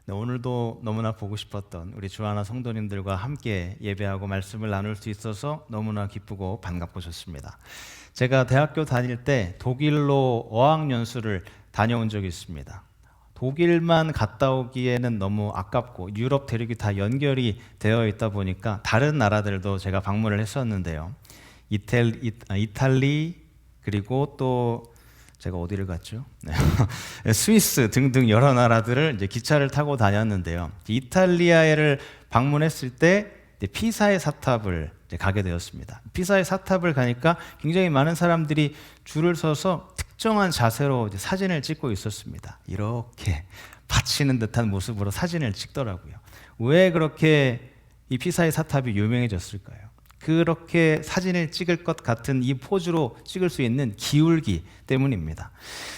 네, 오늘도 너무나 보고 싶었던 우리 주하나 성도님들과 함께 예배하고 말씀을 나눌 수 있어서 너무나 기쁘고 반갑고 좋습니다. 제가 대학교 다닐 때 독일로 어학연수를 다녀온 적이 있습니다. 독일만 갔다 오기에는 너무 아깝고 유럽 대륙이 다 연결이 되어 있다 보니까 다른 나라들도 제가 방문을 했었는데요. 이탈리 그리고 또 제가 어디를 갔죠? 네. 스위스 등등 여러 나라들을 이제 기차를 타고 다녔는데요. 이탈리아를 방문했을 때 피사의 사탑을 가게 되었습니다. 피사의 사탑을 가니까 굉장히 많은 사람들이 줄을 서서 특정한 자세로 사진을 찍고 있었습니다. 이렇게 받치는 듯한 모습으로 사진을 찍더라고요. 왜 그렇게 이 피사의 사탑이 유명해졌을까요? 그렇게 사진을 찍을 것 같은 이 포즈로 찍을 수 있는 기울기 때문입니다.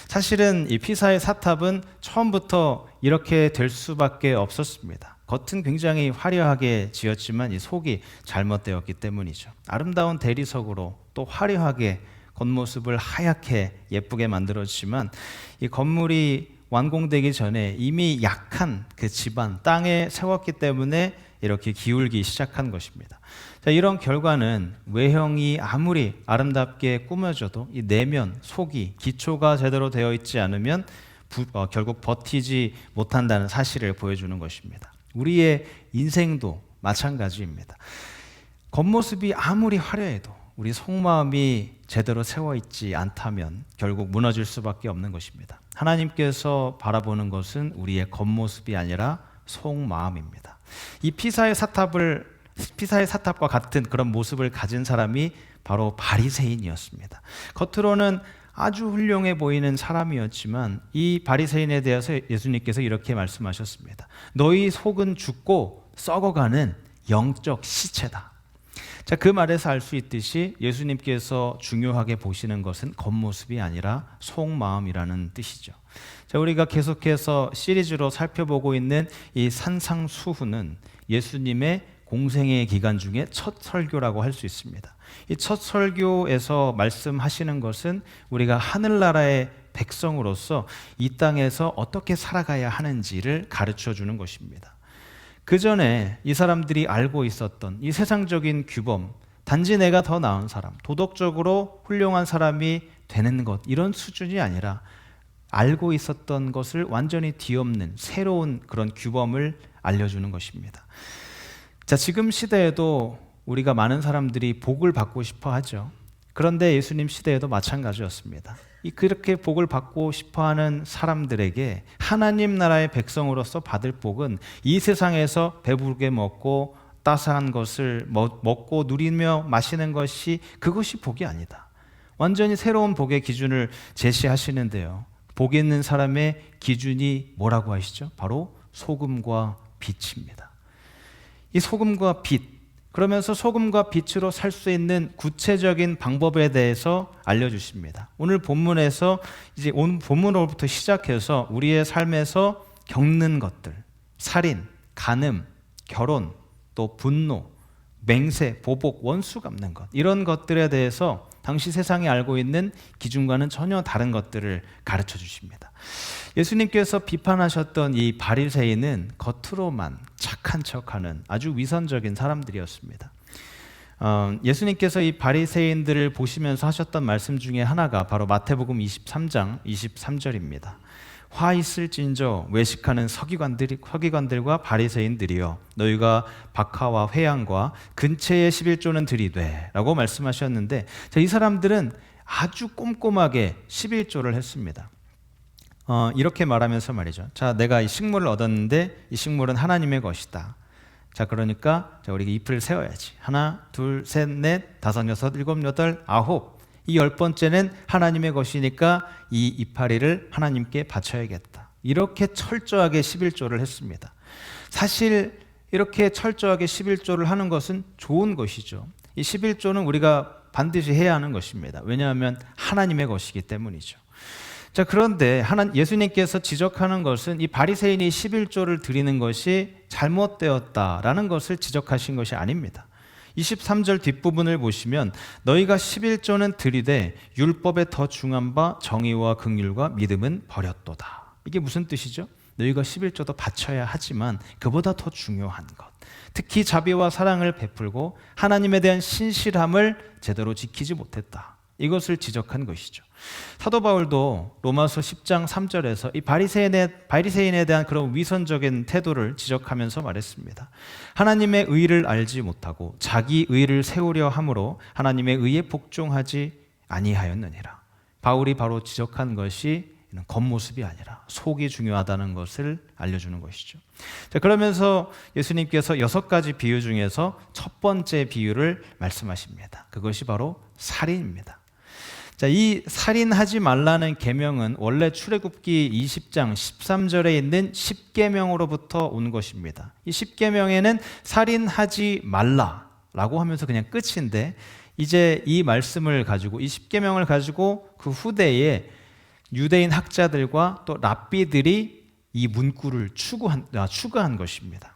사실은 이 피사의 사탑은 처음부터 이렇게 될 수밖에 없었습니다. 겉은 굉장히 화려하게 지었지만 이 속이 잘못되었기 때문이죠. 아름다운 대리석으로 또 화려하게 겉모습을 하얗게 예쁘게 만들었지만 이 건물이 완공되기 전에 이미 약한 그 집안, 땅에 세웠기 때문에 이렇게 기울기 시작한 것입니다. 자, 이런 결과는 외형이 아무리 아름답게 꾸며져도 이 내면, 속이, 기초가 제대로 되어 있지 않으면 결국 버티지 못한다는 사실을 보여주는 것입니다. 우리의 인생도 마찬가지입니다. 겉모습이 아무리 화려해도 우리 속마음이 제대로 세워 있지 않다면 결국 무너질 수밖에 없는 것입니다. 하나님께서 바라보는 것은 우리의 겉모습이 아니라 속마음입니다. 이 피사의 사탑과 같은 그런 모습을 가진 사람이 바로 바리새인이었습니다. 겉으로는 아주 훌륭해 보이는 사람이었지만 이 바리새인에 대해서 예수님께서 이렇게 말씀하셨습니다. 너희 속은 죽고 썩어가는 영적 시체다. 자, 그 말에서 알 수 있듯이 예수님께서 중요하게 보시는 것은 겉모습이 아니라 속마음이라는 뜻이죠. 자, 우리가 계속해서 시리즈로 살펴보고 있는 이 산상수훈은 예수님의 공생의 기간 중에 첫 설교라고 할 수 있습니다. 이 첫 설교에서 말씀하시는 것은 우리가 하늘나라의 백성으로서 이 땅에서 어떻게 살아가야 하는지를 가르쳐 주는 것입니다. 그 전에 이 사람들이 알고 있었던 이 세상적인 규범, 단지 내가 더 나은 사람, 도덕적으로 훌륭한 사람이 되는 것, 이런 수준이 아니라 알고 있었던 것을 완전히 뒤엎는 새로운 그런 규범을 알려주는 것입니다. 자, 지금 시대에도 우리가 많은 사람들이 복을 받고 싶어 하죠. 그런데 예수님 시대에도 마찬가지였습니다. 그렇게 복을 받고 싶어하는 사람들에게 하나님 나라의 백성으로서 받을 복은 이 세상에서 배부르게 먹고 따스한 것을 먹고 누리며 마시는 것이 그것이 복이 아니다. 완전히 새로운 복의 기준을 제시하시는데요. 복 있는 사람의 기준이 뭐라고 하시죠? 바로 소금과 빛입니다. 이 소금과 빛, 그러면서 소금과 빛으로 살 수 있는 구체적인 방법에 대해서 알려주십니다. 오늘 본문에서 이제 본문으로부터 시작해서 우리의 삶에서 겪는 것들, 살인, 간음, 결혼, 또 분노, 맹세, 보복, 원수 갚는 것, 이런 것들에 대해서 당시 세상이 알고 있는 기준과는 전혀 다른 것들을 가르쳐 주십니다. 예수님께서 비판하셨던 이 바리새인은 겉으로만 착한 척하는 아주 위선적인 사람들이었습니다. 예수님께서 이 바리새인들을 보시면서 하셨던 말씀 중에 하나가 바로 마태복음 23장 23절입니다. 화 있을진저 외식하는 서기관들과 바리새인들이여 너희가 박하와 회양과 근처의 11조는 드리되 라고 말씀하셨는데, 이 사람들은 아주 꼼꼼하게 11조를 했습니다. 이렇게 말하면서 말이죠. 자, 내가 이 식물을 얻었는데 이 식물은 하나님의 것이다. 자, 그러니까 우리가 잎을 세워야지. 하나, 둘, 셋, 넷, 다섯, 여섯, 일곱, 여덟, 아홉. 이 10번째는 하나님의 것이니까 이 이파리를 하나님께 바쳐야겠다. 이렇게 철저하게 11조를 했습니다. 사실 이렇게 철저하게 11조를 하는 것은 좋은 것이죠. 이 11조는 우리가 반드시 해야 하는 것입니다. 왜냐하면 하나님의 것이기 때문이죠. 자, 그런데 예수님께서 지적하는 것은 이 바리새인이 11조를 드리는 것이 잘못되었다라는 것을 지적하신 것이 아닙니다. 23절 뒷부분을 보시면 너희가 11조는 드리되 율법에 더 중한 바 정의와 긍휼과 믿음은 버렸도다. 이게 무슨 뜻이죠? 너희가 11조도 바쳐야 하지만 그보다 더 중요한 것, 특히 자비와 사랑을 베풀고 하나님에 대한 신실함을 제대로 지키지 못했다. 이것을 지적한 것이죠. 사도 바울도 로마서 10장 3절에서 이 바리새인에 대한 그런 위선적인 태도를 지적하면서 말했습니다. 하나님의 의를 알지 못하고 자기 의를 세우려 함으로 하나님의 의에 복종하지 아니하였느니라. 바울이 바로 지적한 것이 겉모습이 아니라 속이 중요하다는 것을 알려주는 것이죠. 자, 그러면서 예수님께서 6가지 비유 중에서 첫 번째 비유를 말씀하십니다. 그것이 바로 살인입니다. 자, 이 살인하지 말라는 계명은 원래 출애굽기 20장 13절에 있는 10계명으로부터 온 것입니다. 이 10계명에는 살인하지 말라라고 하면서 그냥 끝인데, 이제 이 말씀을 가지고, 이 10계명을 가지고 그 후대에 유대인 학자들과 또 랍비들이 이 문구를 추가한 것입니다.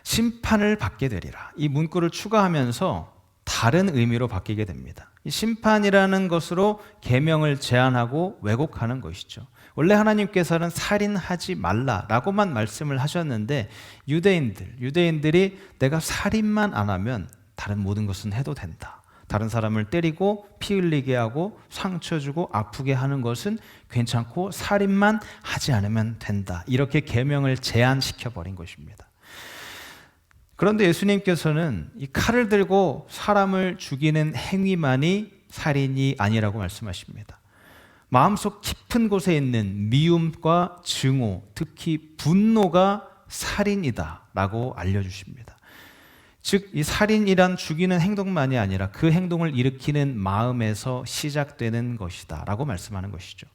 심판을 받게 되리라. 이 문구를 추가하면서 다른 의미로 바뀌게 됩니다. 이 심판이라는 것으로 계명을 제한하고 왜곡하는 것이죠. 원래 하나님께서는 살인하지 말라라고만 말씀을 하셨는데, 유대인들이 내가 살인만 안 하면 다른 모든 것은 해도 된다. 다른 사람을 때리고 피 흘리게 하고 상처 주고 아프게 하는 것은 괜찮고 살인만 하지 않으면 된다. 이렇게 계명을 제한시켜 버린 것입니다. 그런데 예수님께서는 이 칼을 들고 사람을 죽이는 행위만이 살인이 아니라고 말씀하십니다. 마음속 깊은 곳에 있는 미움과 증오, 특히 분노가 살인이다라고 알려주십니다. 즉, 이 살인이란 죽이는 행동만이 아니라 그 행동을 일으키는 마음에서 시작되는 것이다 라고 말씀하는 것이죠.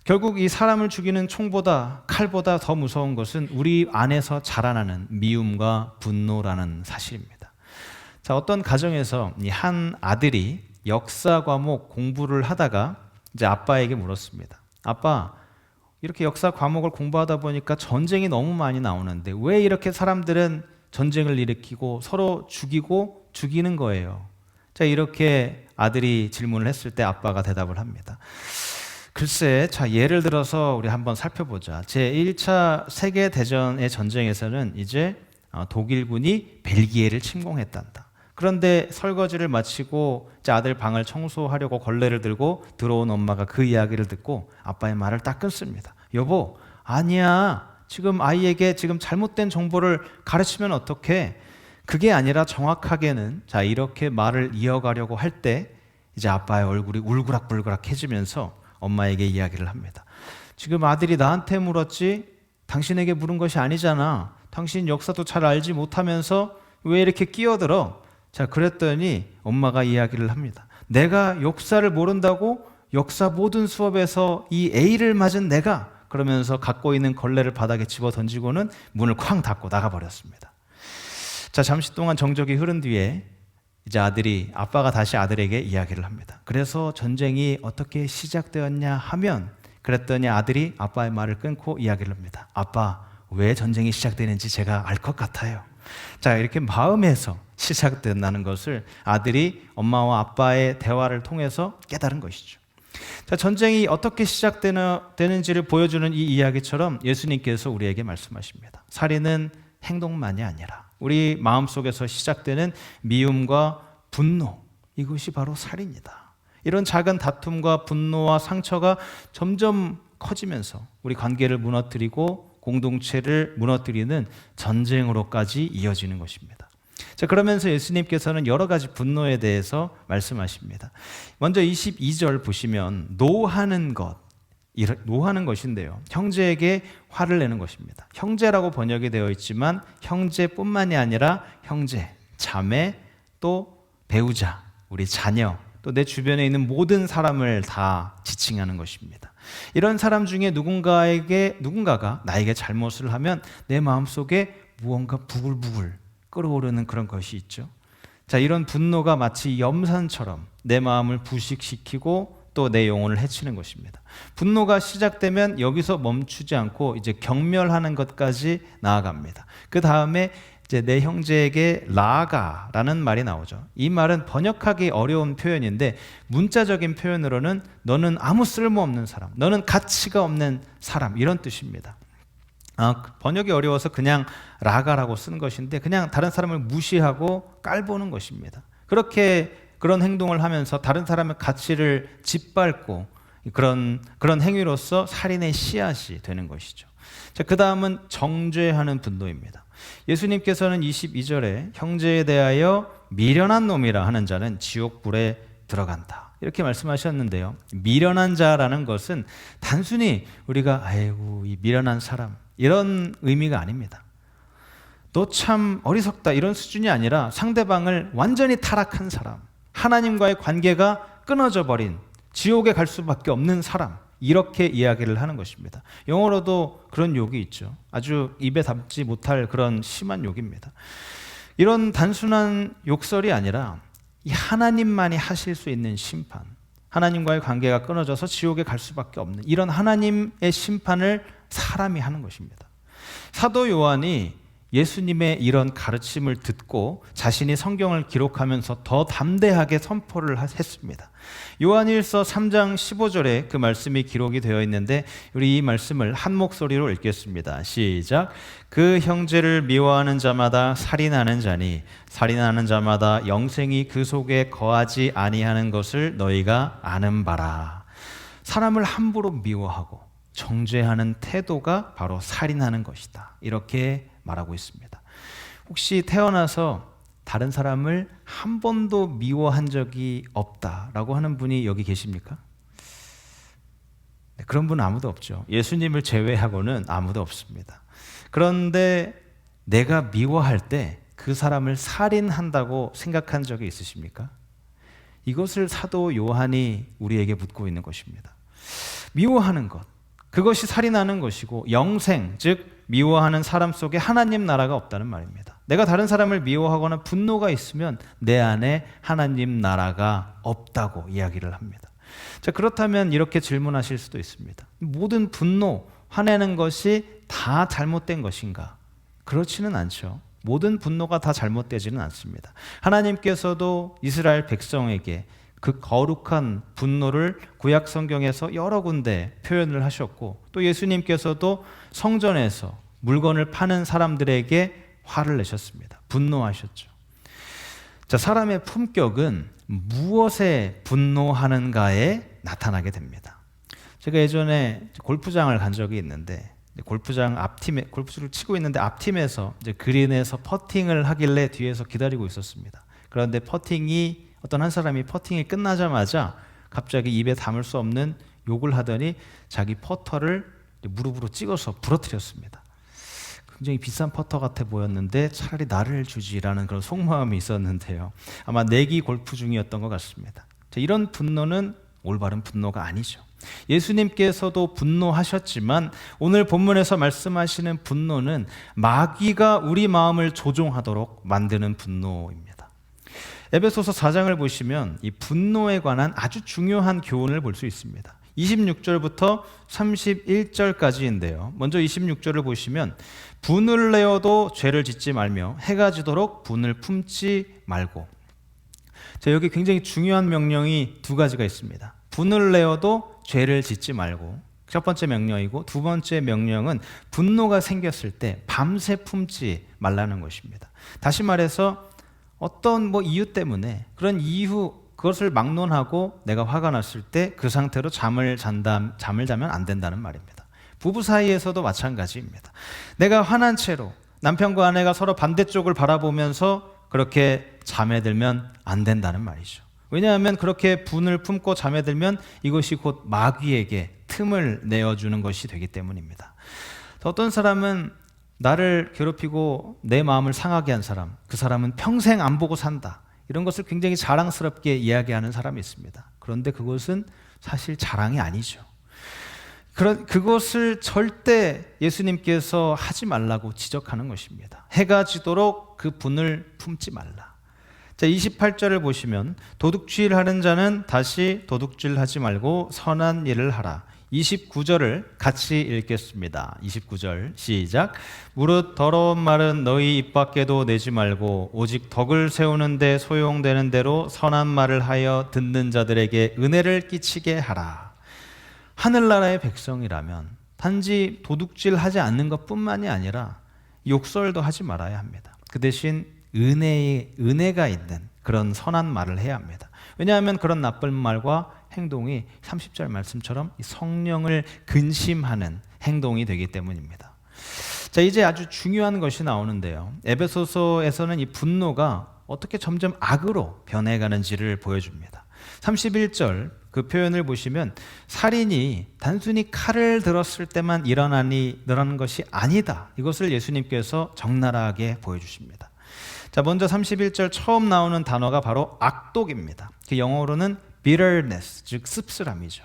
결국 이 사람을 죽이는 총보다, 칼보다 더 무서운 것은 우리 안에서 자라나는 미움과 분노라는 사실입니다. 자, 어떤 가정에서 이 한 아들이 역사 과목 공부를 하다가 이제 아빠에게 물었습니다. 아빠, 이렇게 역사 과목을 공부하다 보니까 전쟁이 너무 많이 나오는데 왜 이렇게 사람들은 전쟁을 일으키고 서로 죽이고 죽이는 거예요? 자, 이렇게 아들이 질문을 했을 때 아빠가 대답을 합니다. 글쎄, 자, 예를 들어서 우리 한번 살펴보자. 제1차 세계대전의 전쟁에서는 이제 독일군이 벨기에를 침공했단다. 그런데 설거지를 마치고 이제 아들 방을 청소하려고 걸레를 들고 들어온 엄마가 그 이야기를 듣고 아빠의 말을 딱 끊습니다. 여보, 아니야. 지금 아이에게 지금 잘못된 정보를 가르치면 어떡해? 그게 아니라 정확하게는, 자, 이렇게 말을 이어가려고 할 때 이제 아빠의 얼굴이 울그락불그락해지면서 엄마에게 이야기를 합니다. 지금 아들이 나한테 물었지 당신에게 물은 것이 아니잖아. 당신 역사도 잘 알지 못하면서 왜 이렇게 끼어들어? 자, 그랬더니 엄마가 이야기를 합니다. 내가 역사를 모른다고 역사 모든 수업에서 이 A를 맞은 내가, 그러면서 갖고 있는 걸레를 바닥에 집어 던지고는 문을 쾅 닫고 나가버렸습니다. 자, 잠시 동안 정적이 흐른 뒤에 이제 아빠가 다시 아들에게 이야기를 합니다. 그래서 전쟁이 어떻게 시작되었냐 하면, 그랬더니 아들이 아빠의 말을 끊고 이야기를 합니다. 아빠, 왜 전쟁이 시작되는지 제가 알 것 같아요. 자, 이렇게 마음에서 시작된다는 것을 아들이 엄마와 아빠의 대화를 통해서 깨달은 것이죠. 자, 전쟁이 어떻게 시작되는지를 보여주는 이 이야기처럼 예수님께서 우리에게 말씀하십니다. 살인은 행동만이 아니라 우리 마음속에서 시작되는 미움과 분노, 이것이 바로 살인이다. 이런 작은 다툼과 분노와 상처가 점점 커지면서 우리 관계를 무너뜨리고 공동체를 무너뜨리는 전쟁으로까지 이어지는 것입니다. 자, 그러면서 예수님께서는 여러 가지 분노에 대해서 말씀하십니다. 먼저 22절 보시면 노하는 것인데요. 형제에게 화를 내는 것입니다. 형제라고 번역이 되어 있지만 형제뿐만이 아니라 형제, 자매, 또 배우자, 우리 자녀, 또 내 주변에 있는 모든 사람을 다 지칭하는 것입니다. 이런 사람 중에 누군가가 나에게 잘못을 하면 내 마음속에 무언가 부글부글 끓어오르는 그런 것이 있죠. 자, 이런 분노가 마치 염산처럼 내 마음을 부식시키고 또 내 영혼을 해치는 것입니다. 분노가 시작되면 여기서 멈추지 않고 이제 경멸하는 것까지 나아갑니다. 그 다음에 이제 내 형제에게 라가라는 말이 나오죠. 이 말은 번역하기 어려운 표현인데 문자적인 표현으로는 너는 아무 쓸모없는 사람, 너는 가치가 없는 사람, 이런 뜻입니다. 번역이 어려워서 그냥 라가라고 쓰는 것인데 그냥 다른 사람을 무시하고 깔보는 것입니다. 그런 행동을 하면서 다른 사람의 가치를 짓밟고 그런 행위로서 살인의 씨앗이 되는 것이죠. 자, 그 다음은 정죄하는 분노입니다. 예수님께서는 22절에 형제에 대하여 미련한 놈이라 하는 자는 지옥불에 들어간다, 이렇게 말씀하셨는데요. 미련한 자라는 것은 단순히 우리가 아이고 이 미련한 사람, 이런 의미가 아닙니다. 너 참 어리석다, 이런 수준이 아니라 상대방을 완전히 타락한 사람, 하나님과의 관계가 끊어져 버린, 지옥에 갈 수밖에 없는 사람, 이렇게 이야기를 하는 것입니다. 영어로도 그런 욕이 있죠. 아주 입에 담지 못할 그런 심한 욕입니다. 이런 단순한 욕설이 아니라 이 하나님만이 하실 수 있는 심판, 하나님과의 관계가 끊어져서 지옥에 갈 수밖에 없는 이런 하나님의 심판을 사람이 하는 것입니다. 사도 요한이 예수님의 이런 가르침을 듣고 자신이 성경을 기록하면서 더 담대하게 선포를 했습니다. 요한일서 3장 15절에 그 말씀이 기록이 되어 있는데 우리 이 말씀을 한 목소리로 읽겠습니다. 시작. 그 형제를 미워하는 자마다 살인하는 자니 살인하는 자마다 영생이 그 속에 거하지 아니하는 것을 너희가 아는 바라. 사람을 함부로 미워하고 정죄하는 태도가 바로 살인하는 것이다, 이렇게 말하고 있습니다. 혹시 태어나서 다른 사람을 한 번도 미워한 적이 없다라고 하는 분이 여기 계십니까? 네, 그런 분은 아무도 없죠. 예수님을 제외하고는 아무도 없습니다. 그런데 내가 미워할 때 그 사람을 살인한다고 생각한 적이 있으십니까? 이것을 사도 요한이 우리에게 묻고 있는 것입니다. 미워하는 것, 그것이 살인하는 것이고 영생, 즉 미워하는 사람 속에 하나님 나라가 없다는 말입니다. 내가 다른 사람을 미워하거나 분노가 있으면 내 안에 하나님 나라가 없다고 이야기를 합니다. 자, 그렇다면 이렇게 질문하실 수도 있습니다. 모든 분노, 화내는 것이 다 잘못된 것인가? 그렇지는 않죠. 모든 분노가 다 잘못되지는 않습니다. 하나님께서도 이스라엘 백성에게 그 거룩한 분노를 구약 성경에서 여러 군데 표현을 하셨고 또 예수님께서도 성전에서 물건을 파는 사람들에게 화를 내셨습니다. 분노하셨죠. 자, 사람의 품격은 무엇에 분노하는가에 나타나게 됩니다. 제가 예전에 골프장을 간 적이 있는데 골프장 앞팀에 골프를 치고 있는데 앞팀에서 이제 그린에서 퍼팅을 하길래 뒤에서 기다리고 있었습니다. 그런데 어떤 한 사람이 퍼팅이 끝나자마자 갑자기 입에 담을 수 없는 욕을 하더니 자기 퍼터를 무릎으로 찍어서 부러뜨렸습니다. 굉장히 비싼 퍼터 같아 보였는데 차라리 나를 주지라는 그런 속마음이 있었는데요. 아마 내기 골프 중이었던 것 같습니다. 자, 이런 분노는 올바른 분노가 아니죠. 예수님께서도 분노하셨지만 오늘 본문에서 말씀하시는 분노는 마귀가 우리 마음을 조종하도록 만드는 분노입니다. 에베소서 4장을 보시면 이 분노에 관한 아주 중요한 교훈을 볼 수 있습니다. 26절부터 31절까지인데요. 먼저 26절을 보시면 분을 내어도 죄를 짓지 말며 해가 지도록 분을 품지 말고. 자, 여기 굉장히 중요한 명령이 두 가지가 있습니다. 분을 내어도 죄를 짓지 말고, 첫 번째 명령이고 두 번째 명령은 분노가 생겼을 때 밤새 품지 말라는 것입니다. 다시 말해서 어떤 이유 때문에 그런 이유 그것을 막론하고 내가 화가 났을 때 그 상태로 잠을 자면 안 된다는 말입니다. 부부 사이에서도 마찬가지입니다. 내가 화난 채로 남편과 아내가 서로 반대쪽을 바라보면서 그렇게 잠에 들면 안 된다는 말이죠. 왜냐하면 그렇게 분을 품고 잠에 들면 이것이 곧 마귀에게 틈을 내어주는 것이 되기 때문입니다. 어떤 사람은 나를 괴롭히고 내 마음을 상하게 한 사람, 그 사람은 평생 안 보고 산다, 이런 것을 굉장히 자랑스럽게 이야기하는 사람이 있습니다. 그런데 그것은 사실 자랑이 아니죠. 그것을 절대 예수님께서 하지 말라고 지적하는 것입니다. 해가 지도록 그 분을 품지 말라. 자, 28절을 보시면 도둑질하는 자는 다시 도둑질하지 말고 선한 일을 하라. 29절을 같이 읽겠습니다. 29절 시작. 무릇 더러운 말은 너희 입 밖에도 내지 말고 오직 덕을 세우는데 소용되는 대로 선한 말을 하여 듣는 자들에게 은혜를 끼치게 하라. 하늘나라의 백성이라면 단지 도둑질하지 않는 것뿐만이 아니라 욕설도 하지 말아야 합니다. 그 대신 은혜가 있는 그런 선한 말을 해야 합니다. 왜냐하면 그런 나쁜 말과 행동이 30절 말씀처럼 성령을 근심하는 행동이 되기 때문입니다. 자, 이제 아주 중요한 것이 나오는데요. 에베소서에서는 이 분노가 어떻게 점점 악으로 변해가는지를 보여줍니다. 31절 그 표현을 보시면 살인이 단순히 칼을 들었을 때만 일어나는 것이 아니다. 이것을 예수님께서 적나라하게 보여주십니다. 자, 먼저 31절 처음 나오는 단어가 바로 악독입니다. 그 영어로는 bitterness, 즉 씁쓸함이죠.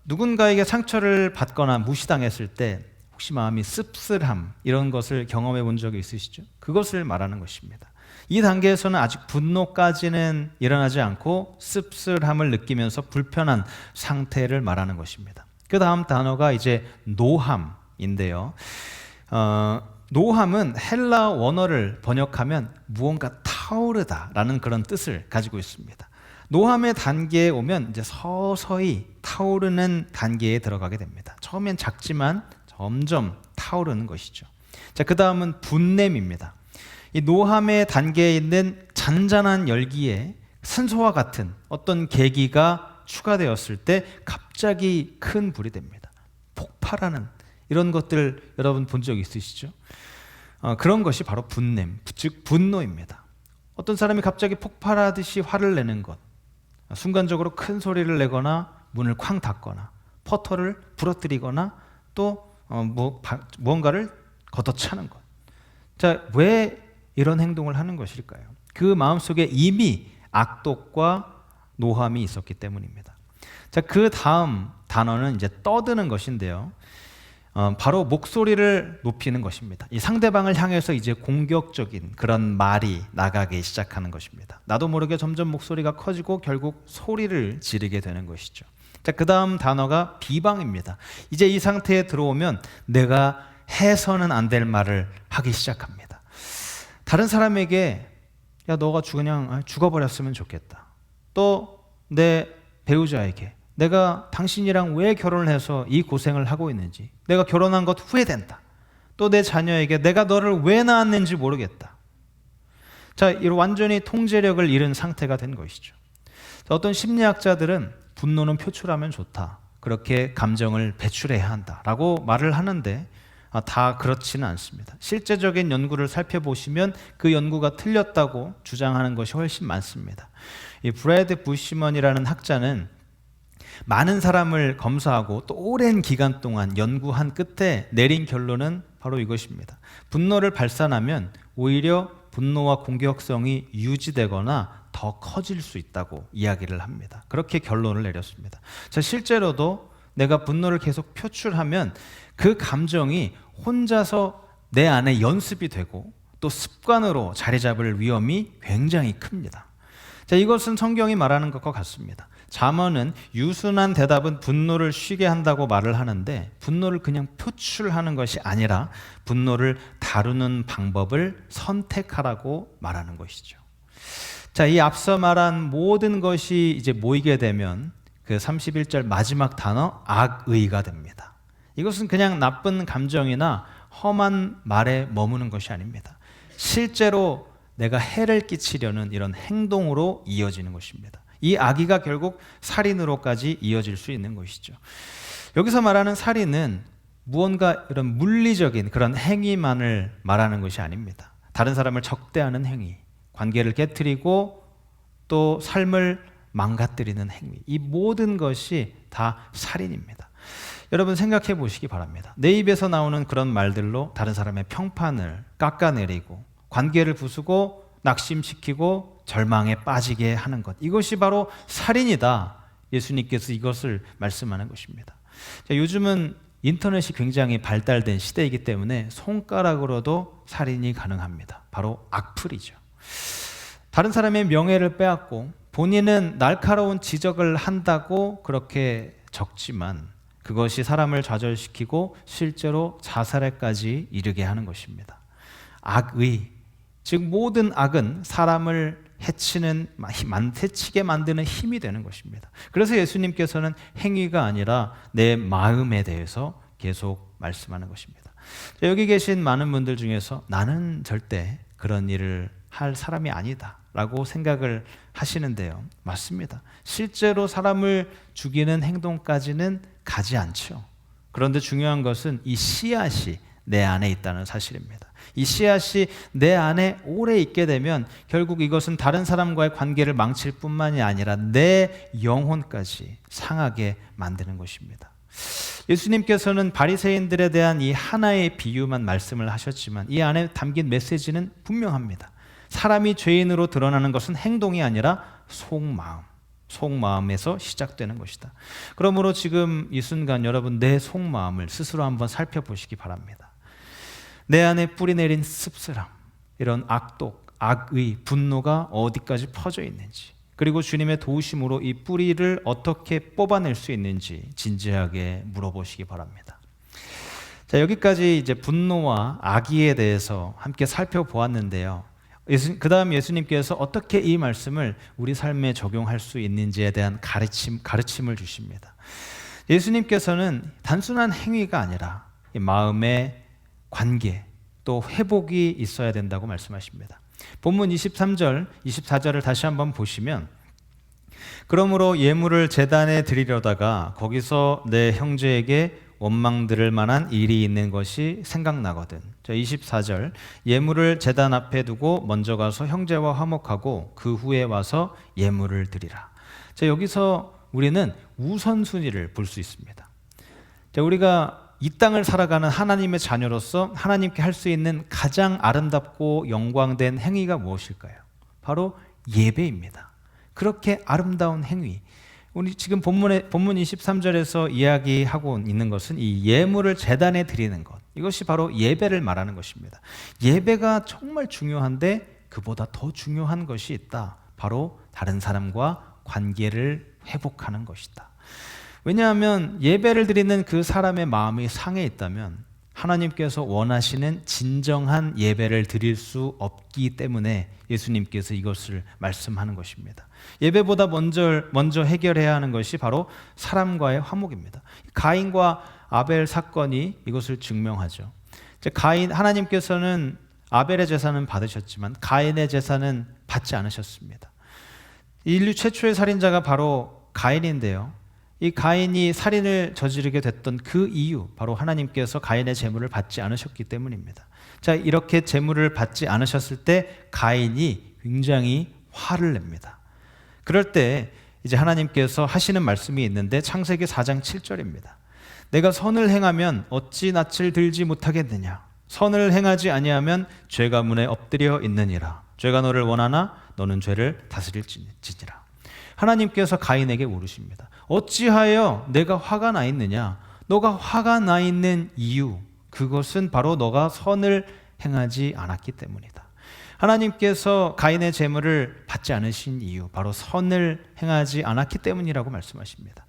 누군가에게 상처를 받거나 무시당했을 때 혹시 마음이 씁쓸함 이런 것을 경험해 본 적이 있으시죠? 그것을 말하는 것입니다. 이 단계에서는 아직 분노까지는 일어나지 않고 씁쓸함을 느끼면서 불편한 상태를 말하는 것입니다. 그 다음 단어가 이제 노함인데요. 노함은 헬라 원어를 번역하면 무언가 타오르다라는 그런 뜻을 가지고 있습니다. 노함의 단계에 오면 이제 서서히 타오르는 단계에 들어가게 됩니다. 처음엔 작지만 점점 타오르는 것이죠. 자, 그 다음은 분냄입니다. 이 노함의 단계에 있는 잔잔한 열기에 산소와 같은 어떤 계기가 추가되었을 때 갑자기 큰 불이 됩니다. 폭발하는 이런 것들 여러분 본 적 있으시죠? 그런 것이 바로 분냄, 즉 분노입니다. 어떤 사람이 갑자기 폭발하듯이 화를 내는 것, 순간적으로 큰 소리를 내거나 문을 쾅 닫거나 퍼터를 부러뜨리거나 또 무언가를 걷어차는 것. 자, 왜 이런 행동을 하는 것일까요? 그 마음속에 이미 악독과 노함이 있었기 때문입니다. 자, 그 다음 단어는 이제 떠드는 것인데요. 바로 목소리를 높이는 것입니다. 이 상대방을 향해서 이제 공격적인 그런 말이 나가기 시작하는 것입니다. 나도 모르게 점점 목소리가 커지고 결국 소리를 지르게 되는 것이죠. 자, 그 다음 단어가 비방입니다. 이제 이 상태에 들어오면 내가 해서는 안 될 말을 하기 시작합니다. 다른 사람에게 야, 너가 그냥 죽어버렸으면 좋겠다. 또 내 배우자에게 내가 당신이랑 왜 결혼을 해서 이 고생을 하고 있는지, 내가 결혼한 것 후회된다. 또 내 자녀에게 내가 너를 왜 낳았는지 모르겠다. 자, 이런 완전히 통제력을 잃은 상태가 된 것이죠. 자, 어떤 심리학자들은 분노는 표출하면 좋다. 그렇게 감정을 배출해야 한다라고 말을 하는데 다 그렇지는 않습니다. 실제적인 연구를 살펴보시면 그 연구가 틀렸다고 주장하는 것이 훨씬 많습니다. 이 브래드 부시먼이라는 학자는 많은 사람을 검사하고 또 오랜 기간 동안 연구한 끝에 내린 결론은 바로 이것입니다. 분노를 발산하면 오히려 분노와 공격성이 유지되거나 더 커질 수 있다고 이야기를 합니다. 그렇게 결론을 내렸습니다. 자, 실제로도 내가 분노를 계속 표출하면 그 감정이 혼자서 내 안에 연습이 되고 또 습관으로 자리 잡을 위험이 굉장히 큽니다. 자, 이것은 성경이 말하는 것과 같습니다. 잠언은 유순한 대답은 분노를 쉬게 한다고 말을 하는데 분노를 그냥 표출하는 것이 아니라 분노를 다루는 방법을 선택하라고 말하는 것이죠. 자, 이 앞서 말한 모든 것이 이제 모이게 되면 그 31절 마지막 단어 악의가 됩니다. 이것은 그냥 나쁜 감정이나 험한 말에 머무는 것이 아닙니다. 실제로 내가 해를 끼치려는 이런 행동으로 이어지는 것입니다. 이 악의가 결국 살인으로까지 이어질 수 있는 것이죠. 여기서 말하는 살인은 무언가 이런 물리적인 그런 행위만을 말하는 것이 아닙니다. 다른 사람을 적대하는 행위, 관계를 깨트리고 또 삶을 망가뜨리는 행위, 이 모든 것이 다 살인입니다. 여러분 생각해 보시기 바랍니다. 내 입에서 나오는 그런 말들로 다른 사람의 평판을 깎아내리고 관계를 부수고 낙심시키고 절망에 빠지게 하는 것, 이것이 바로 살인이다. 예수님께서 이것을 말씀하는 것입니다. 자, 요즘은 인터넷이 굉장히 발달된 시대이기 때문에 손가락으로도 살인이 가능합니다. 바로 악플이죠. 다른 사람의 명예를 빼앗고 본인은 날카로운 지적을 한다고 그렇게 적지만 그것이 사람을 좌절시키고 실제로 자살에까지 이르게 하는 것입니다. 악의, 즉 모든 악은 사람을 해치게 만드는 힘이 되는 것입니다. 그래서 예수님께서는 행위가 아니라 내 마음에 대해서 계속 말씀하는 것입니다. 여기 계신 많은 분들 중에서 나는 절대 그런 일을 할 사람이 아니다 라고 생각을 하시는데요, 맞습니다. 실제로 사람을 죽이는 행동까지는 가지 않죠. 그런데 중요한 것은 이 씨앗이 내 안에 있다는 사실입니다. 이 씨앗이 내 안에 오래 있게 되면 결국 이것은 다른 사람과의 관계를 망칠 뿐만이 아니라 내 영혼까지 상하게 만드는 것입니다. 예수님께서는 바리새인들에 대한 이 하나의 비유만 말씀을 하셨지만 이 안에 담긴 메시지는 분명합니다. 사람이 죄인으로 드러나는 것은 행동이 아니라 속마음에서 시작되는 것이다. 그러므로 지금 이 순간 여러분 내 속마음을 스스로 한번 살펴보시기 바랍니다. 내 안에 뿌리내린 씁쓸함, 이런 악독, 악의, 분노가 어디까지 퍼져 있는지, 그리고 주님의 도우심으로 이 뿌리를 어떻게 뽑아낼 수 있는지 진지하게 물어보시기 바랍니다. 자, 여기까지 이제 분노와 악의에 대해서 함께 살펴보았는데요. 그 다음 예수님께서 어떻게 이 말씀을 우리 삶에 적용할 수 있는지에 대한 가르침을 주십니다. 예수님께서는 단순한 행위가 아니라 이 마음의 관계, 또 회복이 있어야 된다고 말씀하십니다. 본문 23절, 24절을 다시 한번 보시면, 그러므로 예물을 제단에 드리려다가 거기서 내 형제에게 원망 들을 만한 일이 있는 것이 생각나거든. 24절, 예물을 제단 앞에 두고 먼저 가서 형제와 화목하고 그 후에 와서 예물을 드리라. 여기서 우리는 우선순위를 볼 수 있습니다. 우리가 이 땅을 살아가는 하나님의 자녀로서 하나님께 할 수 있는 가장 아름답고 영광된 행위가 무엇일까요? 바로 예배입니다. 그렇게 아름다운 행위, 우리 지금 본문 23절에서 이야기하고 있는 것은 이 예물을 제단에 드리는 것, 이것이 바로 예배를 말하는 것입니다. 예배가 정말 중요한데 그보다 더 중요한 것이 있다. 바로 다른 사람과 관계를 회복하는 것이다. 왜냐하면 예배를 드리는 그 사람의 마음이 상해 있다면 하나님께서 원하시는 진정한 예배를 드릴 수 없기 때문에 예수님께서 이것을 말씀하는 것입니다. 예배보다 먼저 해결해야 하는 것이 바로 사람과의 화목입니다. 가인과 아벨 사건이 이것을 증명하죠. 하나님께서는 아벨의 제사는 받으셨지만 가인의 제사는 받지 않으셨습니다. 인류 최초의 살인자가 바로 가인인데요. 이 가인이 살인을 저지르게 됐던 그 이유, 바로 하나님께서 가인의 제물을 받지 않으셨기 때문입니다. 이렇게 제물을 받지 않으셨을 때 가인이 굉장히 화를 냅니다. 그럴 때 이제 하나님께서 하시는 말씀이 있는데 창세기 4장 7절입니다. 내가 선을 행하면 어찌 낯을 들지 못하겠느냐? 선을 행하지 아니하면 죄가 문에 엎드려 있느니라. 죄가 너를 원하나 너는 죄를 다스릴지니라. 하나님께서 가인에게 물으십니다. 어찌하여 내가 화가 나 있느냐? 너가 화가 나 있는 이유, 그것은 바로 너가 선을 행하지 않았기 때문이다. 하나님께서 가인의 제물을 받지 않으신 이유, 바로 선을 행하지 않았기 때문이라고 말씀하십니다.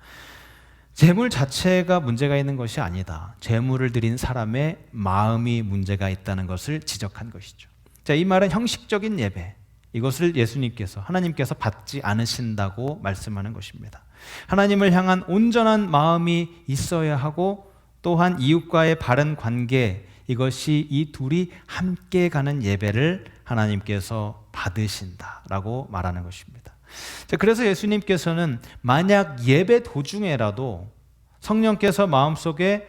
제물 자체가 문제가 있는 것이 아니다. 제물을 드린 사람의 마음이 문제가 있다는 것을 지적한 것이죠. 이 말은 형식적인 예배, 이것을 하나님께서 받지 않으신다고 말씀하는 것입니다. 하나님을 향한 온전한 마음이 있어야 하고 또한 이웃과의 바른 관계, 이것이 이 둘이 함께 가는 예배를 하나님께서 받으신다라고 말하는 것입니다. 그래서 예수님께서는 만약 예배 도중에라도 성령께서 마음속에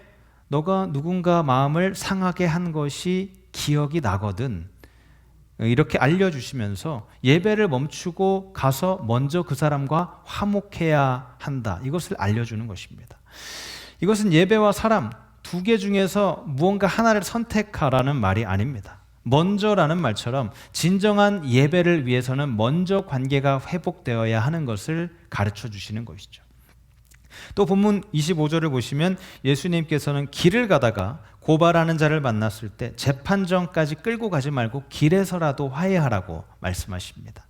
너가 누군가 마음을 상하게 한 것이 기억이 나거든, 이렇게 알려주시면서 예배를 멈추고 가서 먼저 그 사람과 화목해야 한다, 이것을 알려주는 것입니다. 이것은 예배와 사람 두 개 중에서 무언가 하나를 선택하라는 말이 아닙니다. 먼저라는 말처럼 진정한 예배를 위해서는 먼저 관계가 회복되어야 하는 것을 가르쳐 주시는 것이죠. 또 본문 25절을 보시면 예수님께서는 길을 가다가 고발하는 자를 만났을 때 재판정까지 끌고 가지 말고 길에서라도 화해하라고 말씀하십니다.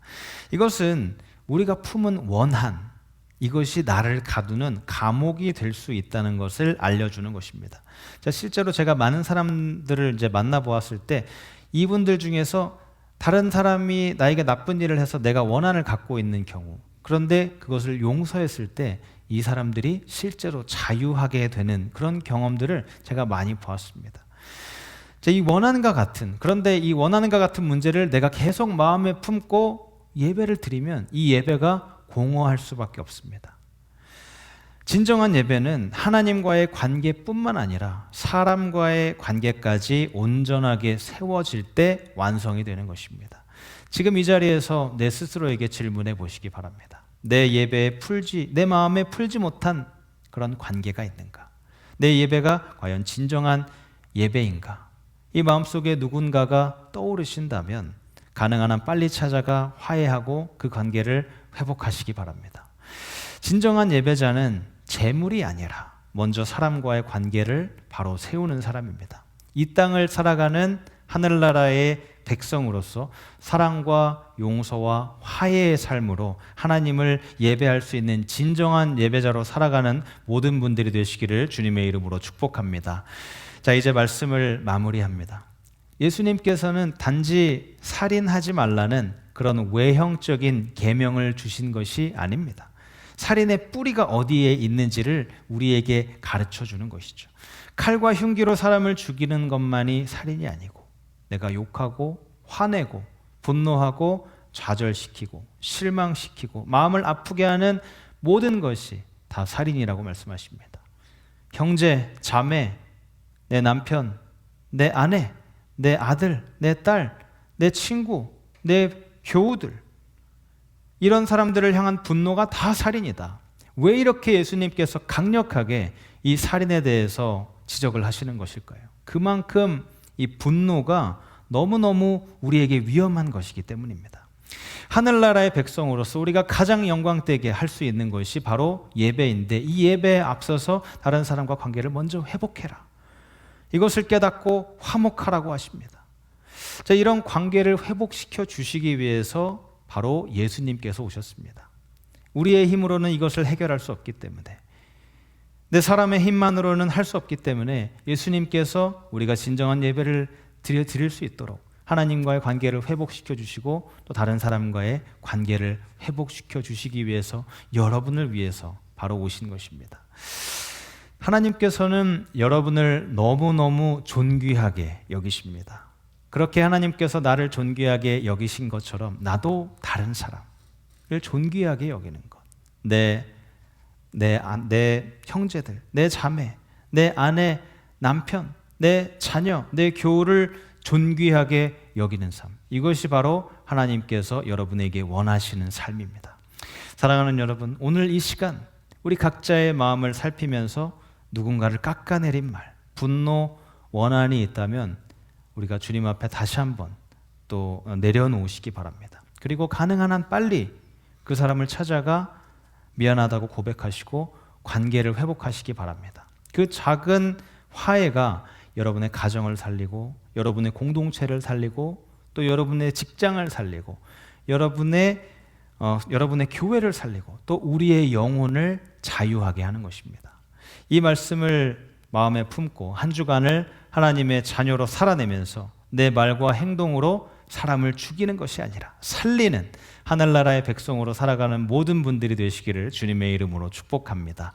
이것은 우리가 품은 원한, 이것이 나를 가두는 감옥이 될 수 있다는 것을 알려주는 것입니다. 자, 실제로 제가 많은 사람들을 이제 만나보았을 때 이분들 중에서 다른 사람이 나에게 나쁜 일을 해서 내가 원한을 갖고 있는 경우, 그런데 그것을 용서했을 때 이 사람들이 실제로 자유하게 되는 그런 경험들을 제가 많이 보았습니다. 자, 이 원한과 같은, 그런데 이 원하는과 같은 문제를 내가 계속 마음에 품고 예배를 드리면 이 예배가 공허할 수밖에 없습니다. 진정한 예배는 하나님과의 관계뿐만 아니라 사람과의 관계까지 온전하게 세워질 때 완성이 되는 것입니다. 지금 이 자리에서 내 스스로에게 질문해 보시기 바랍니다. 내 마음에 풀지 못한 그런 관계가 있는가? 내 예배가 과연 진정한 예배인가? 이 마음속에 누군가가 떠오르신다면 가능한 한 빨리 찾아가 화해하고 그 관계를 회복하시기 바랍니다. 진정한 예배자는 재물이 아니라 먼저 사람과의 관계를 바로 세우는 사람입니다. 이 땅을 살아가는 하늘나라의 백성으로서 사랑과 용서와 화해의 삶으로 하나님을 예배할 수 있는 진정한 예배자로 살아가는 모든 분들이 되시기를 주님의 이름으로 축복합니다. 자, 이제 말씀을 마무리합니다. 예수님께서는 단지 살인하지 말라는 그런 외형적인 계명을 주신 것이 아닙니다. 살인의 뿌리가 어디에 있는지를 우리에게 가르쳐 주는 것이죠. 칼과 흉기로 사람을 죽이는 것만이 살인이 아니고 내가 욕하고 화내고 분노하고 좌절시키고 실망시키고 마음을 아프게 하는 모든 것이 다 살인이라고 말씀하십니다. 형제, 자매, 내 남편, 내 아내, 내 아들, 내 딸, 내 친구, 내 교우들, 이런 사람들을 향한 분노가 다 살인이다. 왜 이렇게 예수님께서 강력하게 이 살인에 대해서 지적을 하시는 것일까요? 그만큼 이 분노가 너무너무 우리에게 위험한 것이기 때문입니다. 하늘나라의 백성으로서 우리가 가장 영광되게 할 수 있는 것이 바로 예배인데, 이 예배에 앞서서 다른 사람과 관계를 먼저 회복해라. 이것을 깨닫고 화목하라고 하십니다. 자, 이런 관계를 회복시켜 주시기 위해서 바로 예수님께서 오셨습니다. 우리의 힘으로는 이것을 해결할 수 없기 때문에, 내 사람의 힘만으로는 할 수 없기 때문에 예수님께서 우리가 진정한 예배를 드릴 수 있도록 하나님과의 관계를 회복시켜 주시고 또 다른 사람과의 관계를 회복시켜 주시기 위해서, 여러분을 위해서 바로 오신 것입니다. 하나님께서는 여러분을 너무너무 존귀하게 여기십니다. 그렇게 하나님께서 나를 존귀하게 여기신 것처럼 나도 다른 사람을 존귀하게 여기는 것, 내 형제들, 내 자매, 내 아내, 남편, 내 자녀, 내 교우를 존귀하게 여기는 삶, 이것이 바로 하나님께서 여러분에게 원하시는 삶입니다. 사랑하는 여러분, 오늘 이 시간 우리 각자의 마음을 살피면서 누군가를 깎아내린 말, 분노, 원한이 있다면 우리가 주님 앞에 다시 한번 또 내려놓으시기 바랍니다. 그리고 가능한 한 빨리 그 사람을 찾아가 미안하다고 고백하시고 관계를 회복하시기 바랍니다. 그 작은 화해가 여러분의 가정을 살리고 여러분의 공동체를 살리고 또 여러분의 직장을 살리고 여러분의 교회를 살리고 또 우리의 영혼을 자유하게 하는 것입니다. 이 말씀을 마음에 품고 한 주간을 하나님의 자녀로 살아내면서 내 말과 행동으로 사람을 죽이는 것이 아니라 살리는 하늘나라의 백성으로 살아가는 모든 분들이 되시기를 주님의 이름으로 축복합니다.